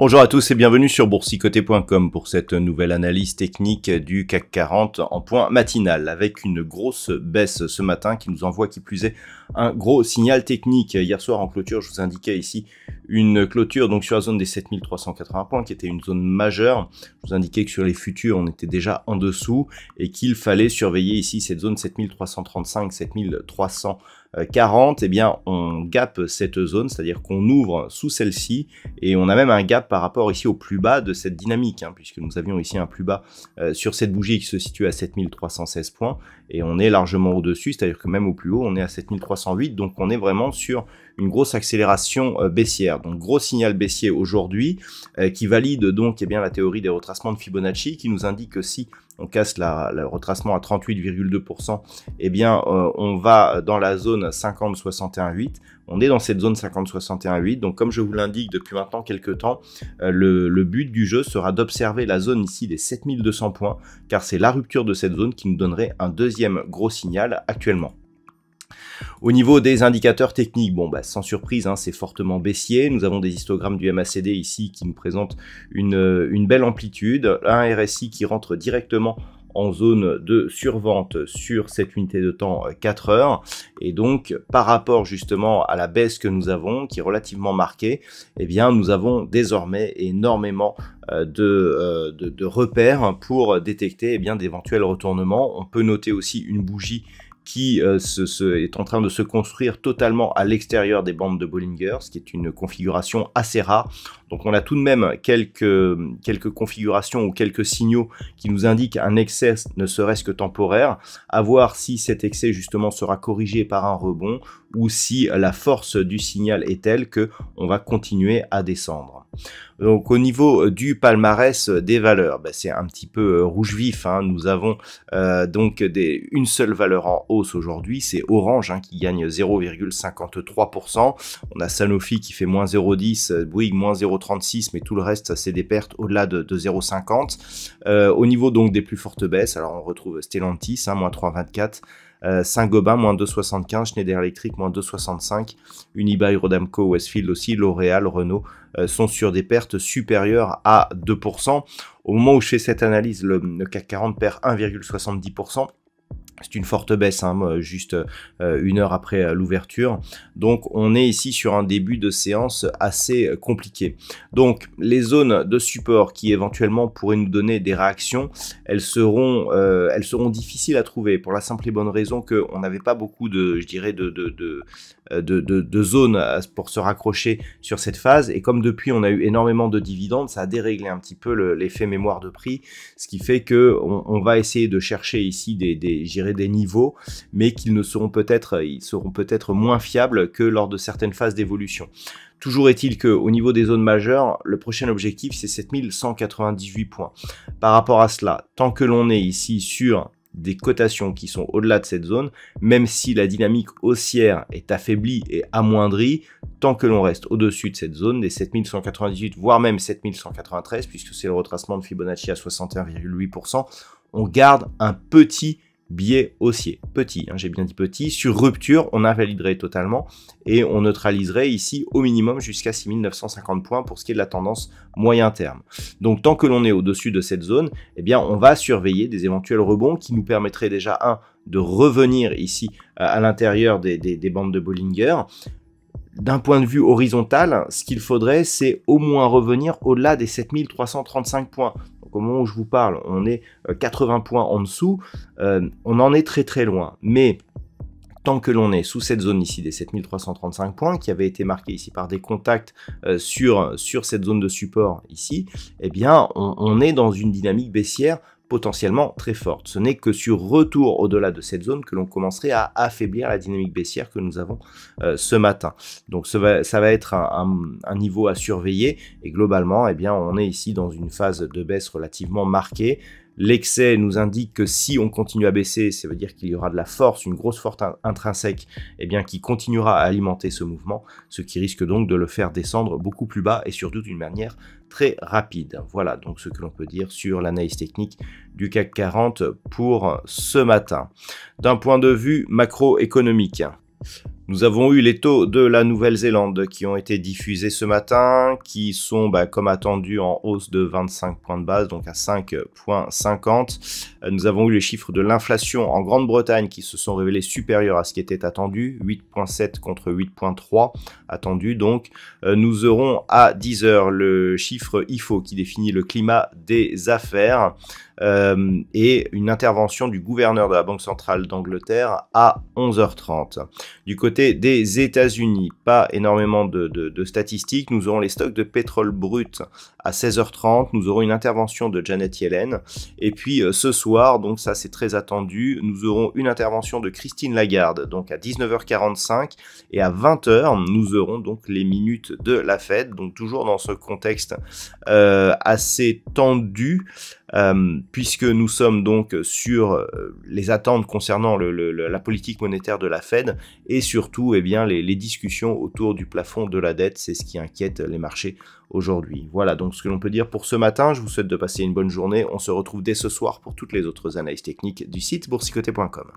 Bonjour à tous et bienvenue sur boursicoté.com pour cette nouvelle analyse technique du CAC 40 en point matinal avec une grosse baisse ce matin qui nous envoie qui plus est un gros signal technique. Hier soir en clôture, je vous indiquais ici une clôture donc sur la zone des 7380 points qui était une zone majeure. Je vous indiquais que sur les futurs, on était déjà en dessous et qu'il fallait surveiller ici cette zone 7335, 7340. Eh bien, on gappe cette zone, c'est-à-dire qu'on ouvre sous celle-ci et on a même un gap par rapport ici au plus bas de cette dynamique, puisque nous avions ici un plus bas sur cette bougie qui se situe à 7316 points et on est largement au-dessus, c'est-à-dire que même au plus haut, on est à 7308, donc on est vraiment sur une grosse accélération baissière. Donc gros signal baissier aujourd'hui qui valide donc eh bien, la théorie des retracements de Fibonacci qui nous indique que si on casse le retracement à 38,2%, eh bien on va dans la zone 50-61,8. On est dans cette zone 50-61,8. Donc comme je vous l'indique depuis maintenant quelques temps, le but du jeu sera d'observer la zone ici des 7200 points, car c'est la rupture de cette zone qui nous donnerait un deuxième gros signal actuellement. Au niveau des indicateurs techniques, bon, sans surprise, c'est fortement baissier. Nous avons des histogrammes du MACD ici qui nous présentent une belle amplitude, un RSI qui rentre directement en zone de survente sur cette unité de temps 4 heures. Et donc, par rapport justement à la baisse que nous avons, qui est relativement marquée, eh bien, nous avons désormais énormément de repères pour détecter d'éventuels retournements. On peut noter aussi une bougie qui est en train de se construire totalement à l'extérieur des bandes de Bollinger, ce qui est une configuration assez rare. Donc on a tout de même quelques configurations ou quelques signaux qui nous indiquent un excès ne serait-ce que temporaire, à voir si cet excès justement sera corrigé par un rebond ou si la force du signal est telle que on va continuer à descendre. Donc au niveau du palmarès des valeurs, c'est un petit peu rouge vif. Nous avons donc une seule valeur en hausse aujourd'hui, c'est Orange qui gagne 0,53%. On a Sanofi qui fait moins 0,10, Bouygues moins 0,36, mais tout le reste c'est des pertes au-delà de 0,50. Au niveau donc des plus fortes baisses, alors on retrouve Stellantis, moins 3,24. Saint-Gobain, moins 2,75, Schneider Electric, moins 2,65, Unibail, Rodamco, Westfield aussi, L'Oréal, Renault sont sur des pertes supérieures à 2%. Au moment où je fais cette analyse, le CAC 40 perd 1,70%. C'est une forte baisse, juste une heure après l'ouverture. Donc, on est ici sur un début de séance assez compliqué. Donc, les zones de support qui éventuellement pourraient nous donner des réactions, elles seront difficiles à trouver pour la simple et bonne raison qu'on n'avait pas beaucoup de zones pour se raccrocher sur cette phase. Et comme depuis, on a eu énormément de dividendes, ça a déréglé un petit peu l'effet mémoire de prix, ce qui fait que on va essayer de chercher ici des niveaux, mais qu'ils seront peut-être moins fiables que lors de certaines phases d'évolution. Toujours est-il qu'au niveau des zones majeures, le prochain objectif c'est 7198 points. Par rapport à cela, tant que l'on est ici sur des cotations qui sont au-delà de cette zone, même si la dynamique haussière est affaiblie et amoindrie, tant que l'on reste au-dessus de cette zone, des 7198, voire même 7193, puisque c'est le retracement de Fibonacci à 61,8%, on garde un petit biais haussier. Petit, j'ai bien dit petit. Sur rupture, on invaliderait totalement et on neutraliserait ici au minimum jusqu'à 6950 points pour ce qui est de la tendance moyen terme. Donc tant que l'on est au-dessus de cette zone, eh bien on va surveiller des éventuels rebonds qui nous permettraient déjà de revenir ici à l'intérieur des bandes de Bollinger. D'un point de vue horizontal, ce qu'il faudrait, c'est au moins revenir au-delà des 7335 points. Donc, au moment où je vous parle, on est 80 points en dessous, on en est très très loin. Mais tant que l'on est sous cette zone ici des 7335 points, qui avait été marquée ici par des contacts sur cette zone de support ici, eh bien, on est dans une dynamique baissière potentiellement très forte. Ce n'est que sur retour au-delà de cette zone que l'on commencerait à affaiblir la dynamique baissière que nous avons ce matin. Donc ça va être un niveau à surveiller et globalement, eh bien, on est ici dans une phase de baisse relativement marquée. L'excès nous indique que si on continue à baisser, ça veut dire qu'il y aura de la force, une grosse force intrinsèque, qui continuera à alimenter ce mouvement, ce qui risque donc de le faire descendre beaucoup plus bas et surtout d'une manière très rapide. Voilà donc ce que l'on peut dire sur l'analyse technique du CAC 40 pour ce matin. D'un point de vue macroéconomique, Nous avons eu les taux de la Nouvelle-Zélande qui ont été diffusés ce matin, qui sont comme attendu en hausse de 25 points de base, donc à 5,50. Nous avons eu les chiffres de l'inflation en Grande-Bretagne qui se sont révélés supérieurs à ce qui était attendu, 8,7 contre 8,3 attendu. Donc nous aurons à 10 h le chiffre IFO qui définit le climat des affaires. Et une intervention du gouverneur de la Banque centrale d'Angleterre à 11h30. Du côté des États-Unis, pas énormément de statistiques. Nous aurons les stocks de pétrole brut à 16h30. Nous aurons une intervention de Janet Yellen. Et puis ce soir, donc ça c'est très attendu, nous aurons une intervention de Christine Lagarde, donc à 19h45. Et à 20h, nous aurons donc les minutes de la Fed. Donc toujours dans ce contexte assez tendu. Puisque nous sommes donc sur les attentes concernant la politique monétaire de la Fed et surtout les discussions autour du plafond de la dette, c'est ce qui inquiète les marchés aujourd'hui. Voilà donc ce que l'on peut dire pour ce matin, je vous souhaite de passer une bonne journée, on se retrouve dès ce soir pour toutes les autres analyses techniques du site boursicoté.com.